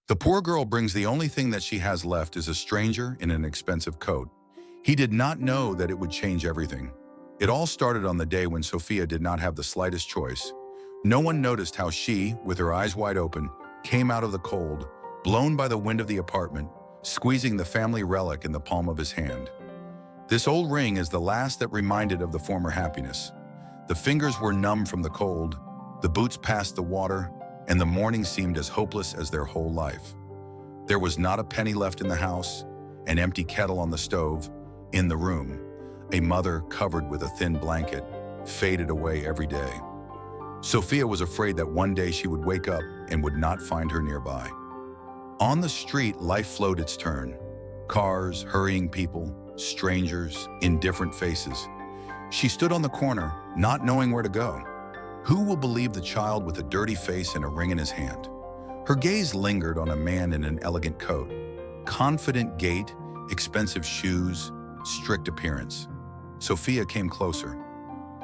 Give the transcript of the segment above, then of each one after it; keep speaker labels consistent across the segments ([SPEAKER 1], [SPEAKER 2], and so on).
[SPEAKER 1] The poor girl brings the only thing that she has left is a stranger in an expensive coat. He did not know that it would change everything. It all started on the day when Sofia did not have the slightest choice. No one noticed how she, with her eyes wide open, came out of the cold, blown by the wind of the apartment, squeezing the family relic in the palm of his hand. This old ring is the last that reminded of the former happiness. The fingers were numb from the cold, the boots passed the water, and the morning seemed as hopeless as their whole life. There was not a penny left in the house, an empty kettle on the stove. In the room, a mother covered with a thin blanket, faded away every day. Sofia was afraid that one day she would wake up and would not find her nearby. On the street, life flowed its turn. Cars, hurrying people, strangers, indifferent faces. She stood on the corner, not knowing where to go. Who will believe the child with a dirty face and a ring in his hand? Her gaze lingered on a man in an elegant coat. Confident gait, expensive shoes, strict appearance. Sofia came closer.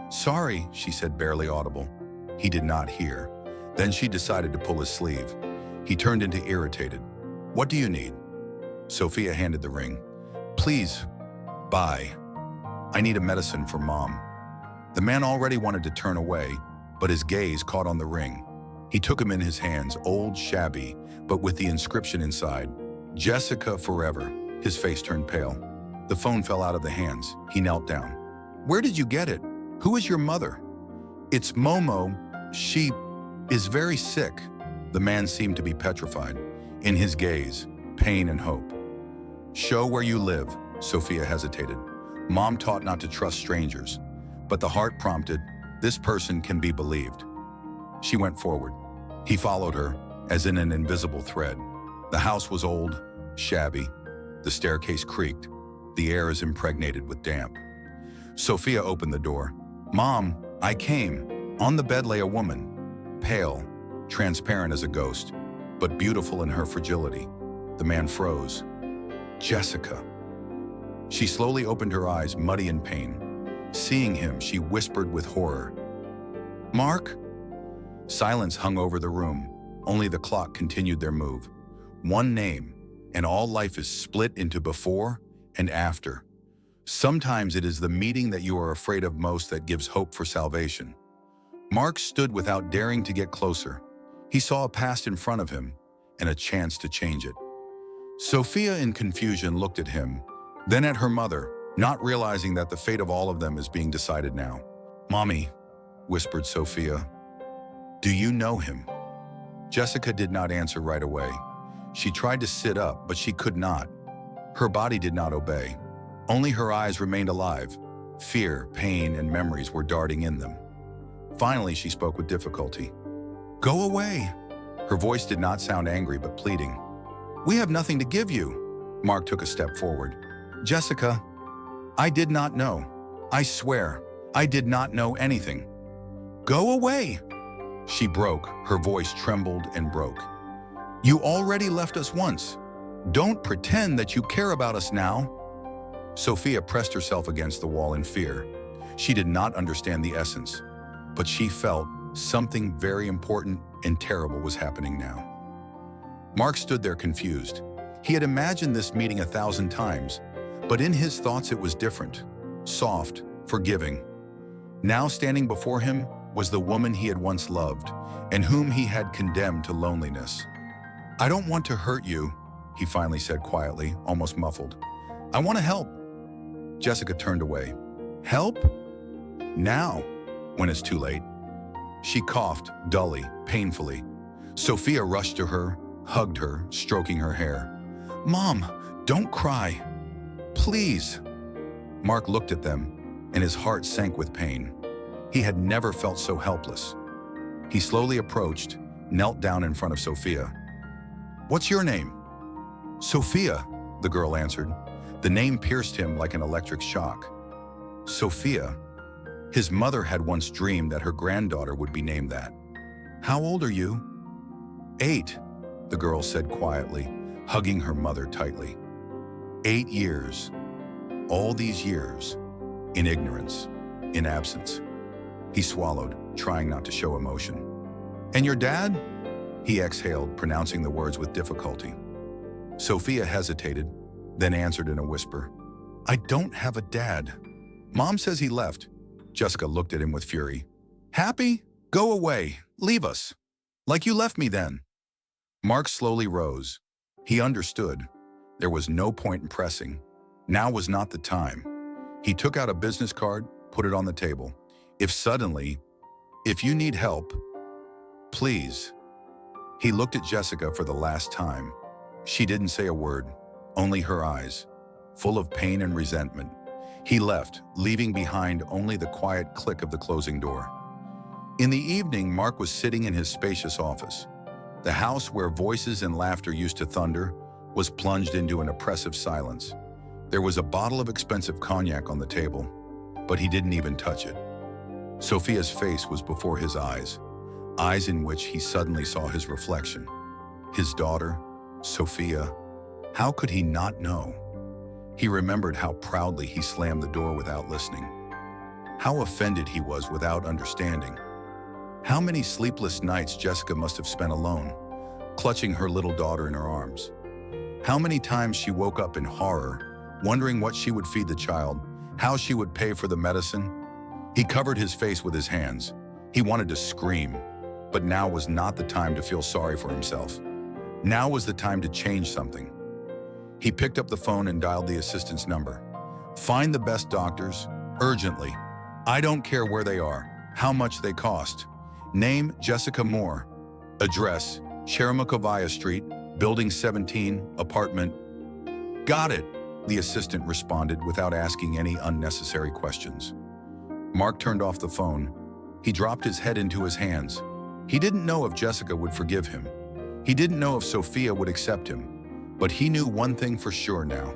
[SPEAKER 1] "Sorry," she said, barely audible. He did not hear. Then she decided to pull his sleeve. He turned into irritated. "What do you need?" Sofia handed the ring. "Please, buy. I need a medicine for Mom." The man already wanted to turn away, but his gaze caught on the ring. He took him in his hands, old, shabby, but with the inscription inside, "Jessica forever." His face turned pale. The phone fell out of the hands. He knelt down. "Where did you get it? Who is your mother?" "It's Momo. She is very sick." The man seemed to be petrified. In his gaze, pain and hope. "Show where you live." Sofia hesitated. Mom taught not to trust strangers, but the heart prompted, "This person can be believed." She went forward. He followed her, as in an invisible thread. The house was old, shabby. The staircase creaked. The air is impregnated with damp. Sofia opened the door. "Mom, I came." On the bed lay a woman, pale, transparent as a ghost, but beautiful in her fragility. The man froze. "Jessica." She slowly opened her eyes, muddy in pain. Seeing him, she whispered with horror, "Mark?" Silence hung over the room. Only the clock continued their move. One name, and all life is split into before and after. Sometimes it is the meeting that you are afraid of most that gives hope for salvation. Mark stood without daring to get closer. He saw a past in front of him and a chance to change it. Sofia, in confusion, looked at him, then at her mother, not realizing that the fate of all of them is being decided now. "Mommy," whispered Sofia, "do you know him?" Jessica did not answer right away. She tried to sit up, but she could not. Her body did not obey. Only her eyes remained alive. Fear, pain, and memories were darting in them. Finally, she spoke with difficulty. "Go away." Her voice did not sound angry, but pleading. "We have nothing to give you." Mark took a step forward. "Jessica, I did not know. I swear, I did not know anything. Go away." She broke. Her voice trembled and broke. "You already left us once. Don't pretend that you care about us now." Sofia pressed herself against the wall in fear. She did not understand the essence, but she felt something very important and terrible was happening now. Mark stood there confused. He had imagined this meeting 1,000 times, but in his thoughts it was different, soft, forgiving. Now standing before him was the woman he had once loved and whom he had condemned to loneliness. "I don't want to hurt you," he finally said quietly, almost muffled. "I want to help." Jessica turned away. "Help? Now, when it's too late." She coughed, dully, painfully. Sofia rushed to her, hugged her, stroking her hair. "Mom, don't cry. Please." Mark looked at them, and his heart sank with pain. He had never felt so helpless. He slowly approached, knelt down in front of Sofia. "What's your name?" "Sofia," the girl answered. The name pierced him like an electric shock. Sofia. His mother had once dreamed that her granddaughter would be named that. "How old are you?" "8," the girl said quietly, hugging her mother tightly. 8 years. All these years. In ignorance. In absence. He swallowed, trying not to show emotion. "And your dad?" He exhaled, pronouncing the words with difficulty. Sofia hesitated, then answered in a whisper, "I don't have a dad. Mom says he left." Jessica looked at him with fury. "Happy? Go away. Leave us. Like you left me then." Mark slowly rose. He understood. There was no point in pressing. Now was not the time. He took out a business card, put it on the table. If you need help, please." He looked at Jessica for the last time. She didn't say a word, only her eyes, full of pain and resentment. He left, leaving behind only the quiet click of the closing door. In the evening, Mark was sitting in his spacious office. The house where voices and laughter used to thunder was plunged into an oppressive silence. There was a bottle of expensive cognac on the table, but he didn't even touch it. Sofia's face was before his eyes in which he suddenly saw his reflection. His daughter, Sofia. How could he not know? He remembered how proudly he slammed the door without listening. How offended he was without understanding. How many sleepless nights Jessica must have spent alone, clutching her little daughter in her arms. How many times she woke up in horror, wondering what she would feed the child, how she would pay for the medicine. He covered his face with his hands. He wanted to scream, but now was not the time to feel sorry for himself. Now was the time to change something. He picked up the phone and dialed the assistant's number. "Find the best doctors, urgently. I don't care where they are, how much they cost. Name Jessica Moore. Address, Cheramakovaya Street, Building 17, apartment." "Got it," the assistant responded without asking any unnecessary questions. Mark turned off the phone. He dropped his head into his hands. He didn't know if Jessica would forgive him. He didn't know if Sofia would accept him, but he knew one thing for sure now.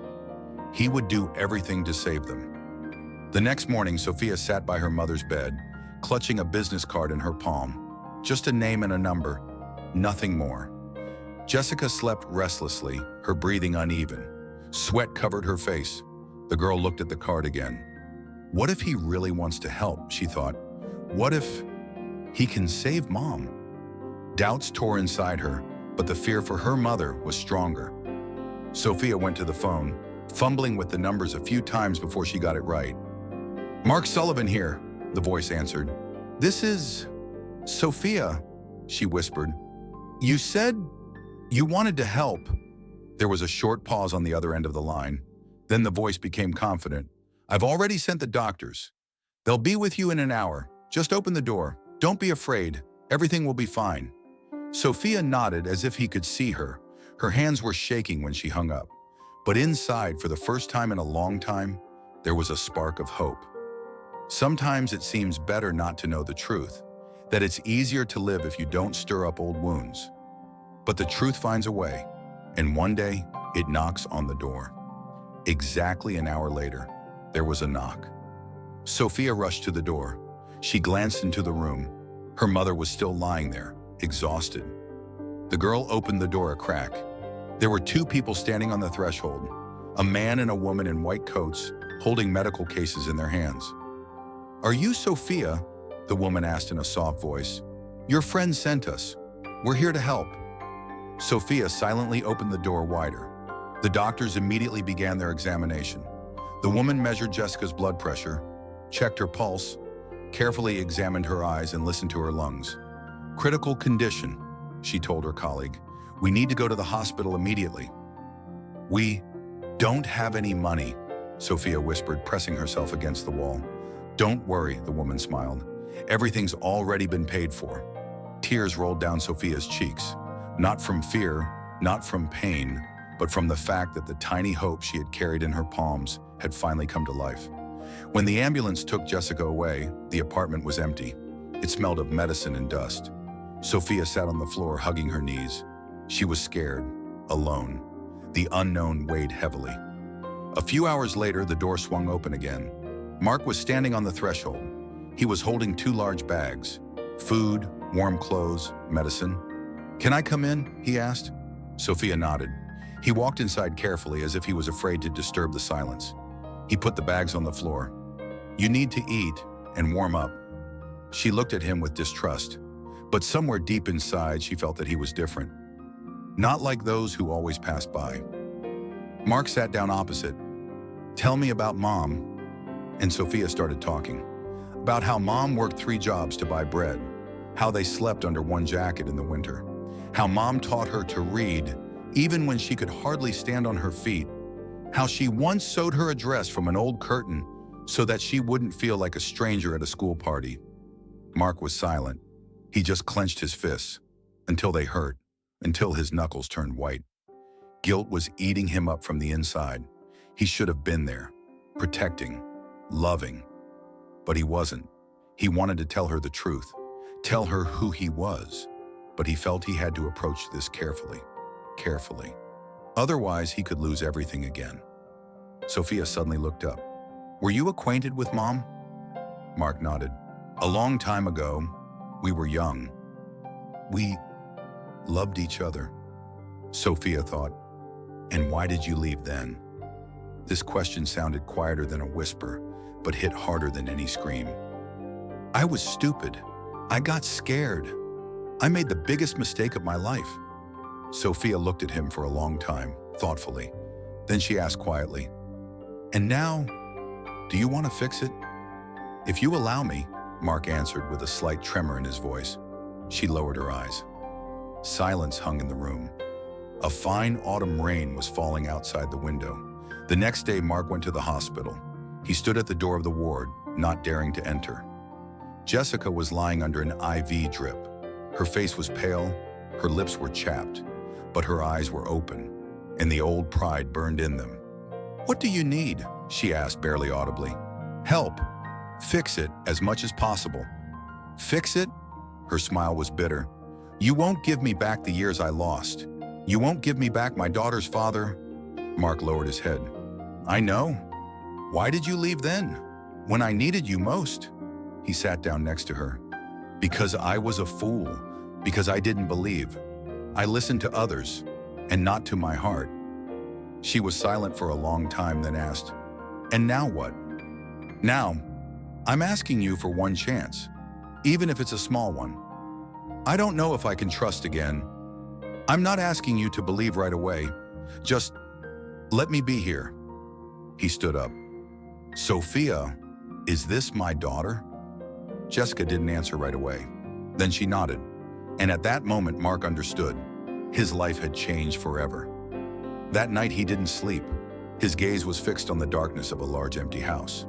[SPEAKER 1] He would do everything to save them. The next morning, Sofia sat by her mother's bed, clutching a business card in her palm. Just a name and a number, nothing more. Jessica slept restlessly, her breathing uneven. Sweat covered her face. The girl looked at the card again. What if he really wants to help, she thought. What if he can save Mom? Doubts tore inside her, but the fear for her mother was stronger. Sofia went to the phone, fumbling with the numbers a few times before she got it right. "Mark Sullivan here," the voice answered. "This is Sofia," she whispered. "You said you wanted to help." There was a short pause on the other end of the line. Then the voice became confident. "I've already sent the doctors. They'll be with you in an hour. Just open the door. Don't be afraid. Everything will be fine." Sofia nodded as if he could see her. Her hands were shaking when she hung up. But inside, for the first time in a long time, there was a spark of hope. Sometimes it seems better not to know the truth, that it's easier to live if you don't stir up old wounds. But the truth finds a way, and one day, it knocks on the door. Exactly an hour later, there was a knock. Sofia rushed to the door. She glanced into the room. Her mother was still lying there, exhausted. The girl opened the door a crack. There were two people standing on the threshold, a man and a woman in white coats, holding medical cases in their hands. "Are you Sofia?" the woman asked in a soft voice. "Your friend sent us. We're here to help." Sofia silently opened the door wider. The doctors immediately began their examination. The woman measured Jessica's blood pressure, checked her pulse, carefully examined her eyes and listened to her lungs. "Critical condition," she told her colleague. "We need to go to the hospital immediately." "We don't have any money," Sofia whispered, pressing herself against the wall. "Don't worry," the woman smiled. "Everything's already been paid for." Tears rolled down Sofia's cheeks, not from fear, not from pain, but from the fact that the tiny hope she had carried in her palms had finally come to life. When the ambulance took Jessica away, the apartment was empty. It smelled of medicine and dust. Sofia sat on the floor, hugging her knees. She was scared, alone. The unknown weighed heavily. A few hours later, the door swung open again. Mark was standing on the threshold. He was holding two large bags. Food, warm clothes, medicine. "Can I come in?" he asked. Sofia nodded. He walked inside carefully, as if he was afraid to disturb the silence. He put the bags on the floor. "You need to eat and warm up." She looked at him with distrust. But somewhere deep inside, she felt that he was different. Not like those who always passed by. Mark sat down opposite. "Tell me about Mom." And Sofia started talking. About how Mom worked 3 jobs to buy bread. How they slept under one jacket in the winter. How Mom taught her to read, even when she could hardly stand on her feet. How she once sewed her a dress from an old curtain so that she wouldn't feel like a stranger at a school party. Mark was silent. He just clenched his fists, until they hurt, until his knuckles turned white. Guilt was eating him up from the inside. He should have been there, protecting, loving. But he wasn't. He wanted to tell her the truth, tell her who he was. But he felt he had to approach this carefully, carefully. Otherwise, he could lose everything again. Sofia suddenly looked up. "Were you acquainted with Mom?" Mark nodded. "A long time ago. We were young. We loved each other." Sofia thought, "And why did you leave then?" This question sounded quieter than a whisper, but hit harder than any scream. "I was stupid. I got scared. I made the biggest mistake of my life." Sofia looked at him for a long time, thoughtfully. Then she asked quietly, "And now, do you want to fix it?" "If you allow me," Mark answered with a slight tremor in his voice. She lowered her eyes. Silence hung in the room. A fine autumn rain was falling outside the window. The next day, Mark went to the hospital. He stood at the door of the ward, not daring to enter. Jessica was lying under an IV drip. Her face was pale, her lips were chapped, but her eyes were open, and the old pride burned in them. "What do you need?" she asked barely audibly. "Help. Fix it as much as possible." "Fix it?" Her smile was bitter. "You won't give me back the years I lost. You won't give me back my daughter's father." Mark lowered his head. "I know. Why did you leave then, when I needed you most?" He sat down next to her. "Because I was a fool. Because I didn't believe. I listened to others, and not to my heart." She was silent for a long time, then asked, "And now what?" "Now, I'm asking you for one chance, even if it's a small one. I don't know if I can trust again. I'm not asking you to believe right away. Just let me be here." He stood up. "Sofia, is this my daughter?" Jessica didn't answer right away. Then she nodded. And at that moment, Mark understood. His life had changed forever. That night, he didn't sleep. His gaze was fixed on the darkness of a large empty house.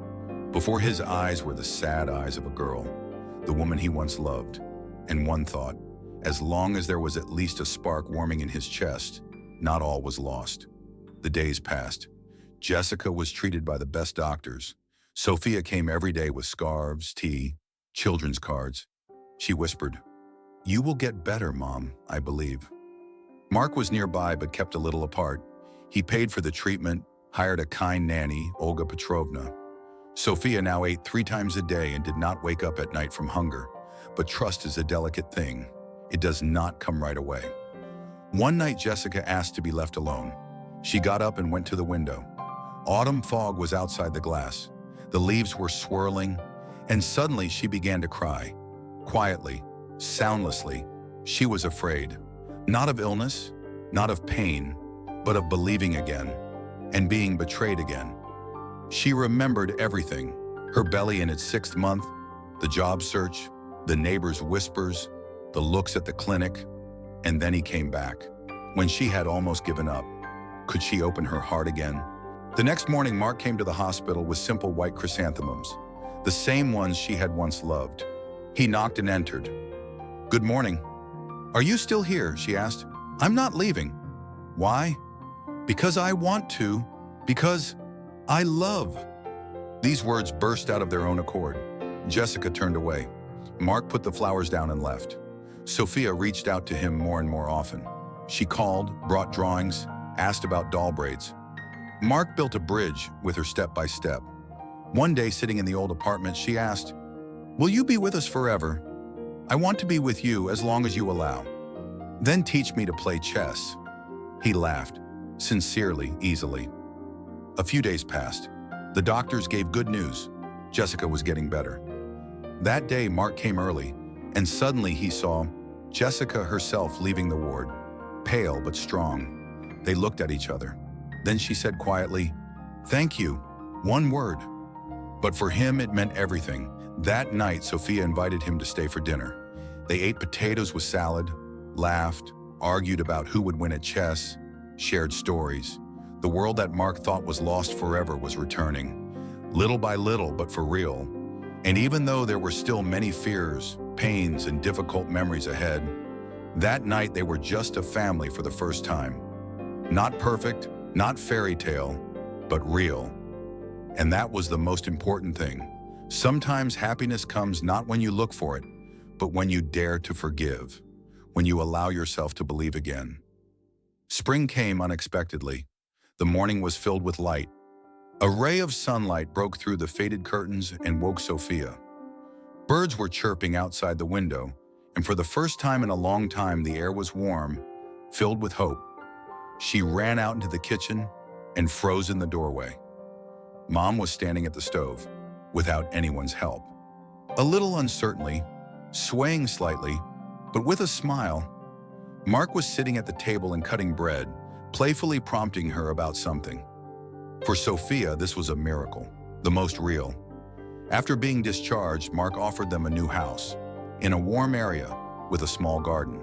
[SPEAKER 1] Before his eyes were the sad eyes of a girl, the woman he once loved. And one thought, as long as there was at least a spark warming in his chest, not all was lost. The days passed. Jessica was treated by the best doctors. Sofia came every day with scarves, tea, children's cards. She whispered, "You will get better, Mom, I believe." Mark was nearby but kept a little apart. He paid for the treatment, hired a kind nanny, Olga Petrovna. Sofia now ate 3 times a day and did not wake up at night from hunger. But trust is a delicate thing. It does not come right away. One night, Jessica asked to be left alone. She got up and went to the window. Autumn fog was outside the glass. The leaves were swirling, and suddenly she began to cry. Quietly, soundlessly, she was afraid. Not of illness, not of pain, but of believing again, and being betrayed again. She remembered everything, her belly in its 6th month, the job search, the neighbors' whispers, the looks at the clinic, and then he came back. When she had almost given up, could she open her heart again? The next morning, Mark came to the hospital with simple white chrysanthemums, the same ones she had once loved. He knocked and entered. "Good morning." "Are you still here?" she asked. "I'm not leaving." "Why?" "Because I want to. Because I love." These words burst out of their own accord. Jessica turned away. Mark put the flowers down and left. Sofia reached out to him more and more often. She called, brought drawings, asked about doll braids. Mark built a bridge with her step by step. One day, sitting in the old apartment, she asked, "Will you be with us forever? I want to be with you as long as you allow. Then teach me to play chess." He laughed, sincerely, easily. A few days passed. The doctors gave good news. Jessica was getting better. That day, Mark came early. And suddenly he saw Jessica herself leaving the ward, pale but strong. They looked at each other. Then she said quietly, "Thank you," one word. But for him, it meant everything. That night, Sofia invited him to stay for dinner. They ate potatoes with salad, laughed, argued about who would win at chess, shared stories. The world that Mark thought was lost forever was returning, little by little, but for real. And even though there were still many fears, pains, and difficult memories ahead, that night they were just a family for the first time. Not perfect, not fairy tale, but real. And that was the most important thing. Sometimes happiness comes not when you look for it, but when you dare to forgive, when you allow yourself to believe again. Spring came unexpectedly. The morning was filled with light. A ray of sunlight broke through the faded curtains and woke Sofia. Birds were chirping outside the window, and for the first time in a long time, the air was warm, filled with hope. She ran out into the kitchen and froze in the doorway. Mom was standing at the stove, without anyone's help. A little uncertainly, swaying slightly, but with a smile, Mark was sitting at the table and cutting bread, playfully prompting her about something. For Sofia, this was a miracle, the most real. After being discharged, Mark offered them a new house, in a warm area with a small garden.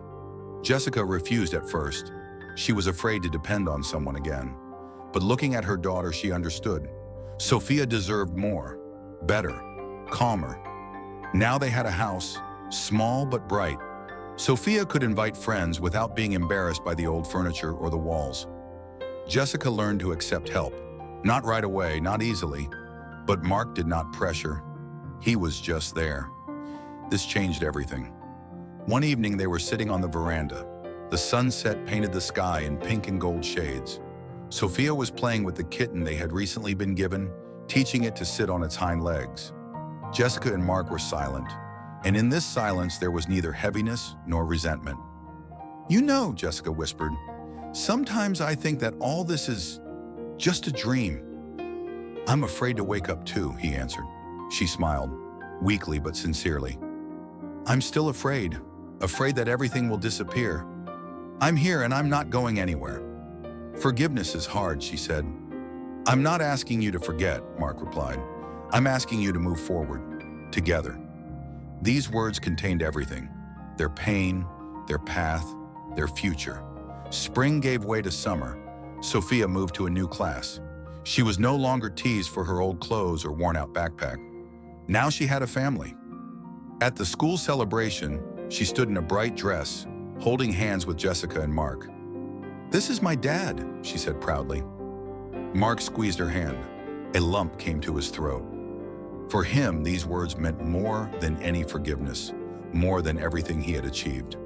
[SPEAKER 1] Jessica refused at first. She was afraid to depend on someone again. But looking at her daughter, she understood. Sofia deserved more, better, calmer. Now they had a house, small but bright. Sofia could invite friends without being embarrassed by the old furniture or the walls. Jessica learned to accept help. Not right away, not easily, but Mark did not pressure. He was just there. This changed everything. One evening they were sitting on the veranda. The sunset painted the sky in pink and gold shades. Sofia was playing with the kitten they had recently been given, teaching it to sit on its hind legs. Jessica and Mark were silent, and in this silence there was neither heaviness nor resentment. "You know," Jessica whispered, "sometimes I think that all this is just a dream." "I'm afraid to wake up too," he answered. She smiled, weakly but sincerely. "I'm still afraid that everything will disappear. I'm here and I'm not going anywhere." "Forgiveness is hard," she said. "I'm not asking you to forget," Mark replied. "I'm asking you to move forward, together." These words contained everything: their pain, their path, their future. Spring gave way to summer. Sofia moved to a new class. She was no longer teased for her old clothes or worn-out backpack. Now she had a family. At the school celebration, she stood in a bright dress, holding hands with Jessica and Mark. "This is my dad," she said proudly. Mark squeezed her hand. A lump came to his throat. For him, these words meant more than any forgiveness, more than everything he had achieved.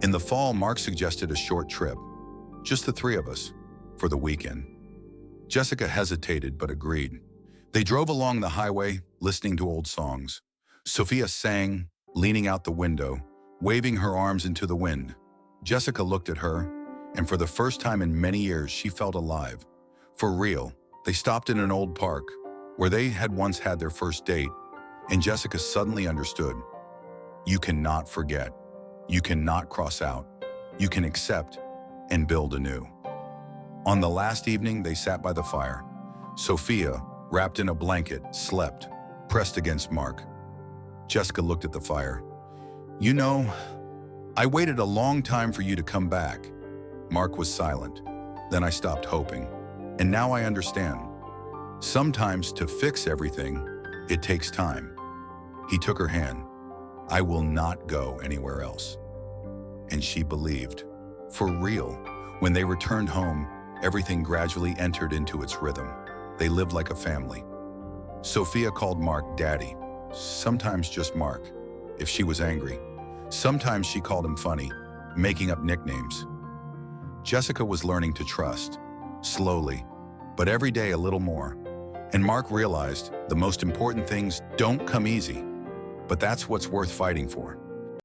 [SPEAKER 1] In the fall, Mark suggested a short trip, just the three of us, for the weekend. Jessica hesitated but agreed. They drove along the highway, listening to old songs. Sofia sang, leaning out the window, waving her arms into the wind. Jessica looked at her, and for the first time in many years, she felt alive. For real. They stopped in an old park, where they had once had their first date, and Jessica suddenly understood. You cannot forget. You cannot cross out. You can accept and build anew. On the last evening, they sat by the fire. Sofia, wrapped in a blanket, slept, pressed against Mark. Jessica looked at the fire. "You know, I waited a long time for you to come back." Mark was silent. Then I stopped hoping. And now I understand. Sometimes to fix everything, it takes time. He took her hand. "I will not go anywhere else." And she believed. For real. When they returned home, everything gradually entered into its rhythm. They lived like a family. Sofia called Mark Daddy. Sometimes just Mark, if she was angry. Sometimes she called him funny, making up nicknames. Jessica was learning to trust, slowly, but every day a little more. And Mark realized the most important things don't come easy, but that's what's worth fighting for.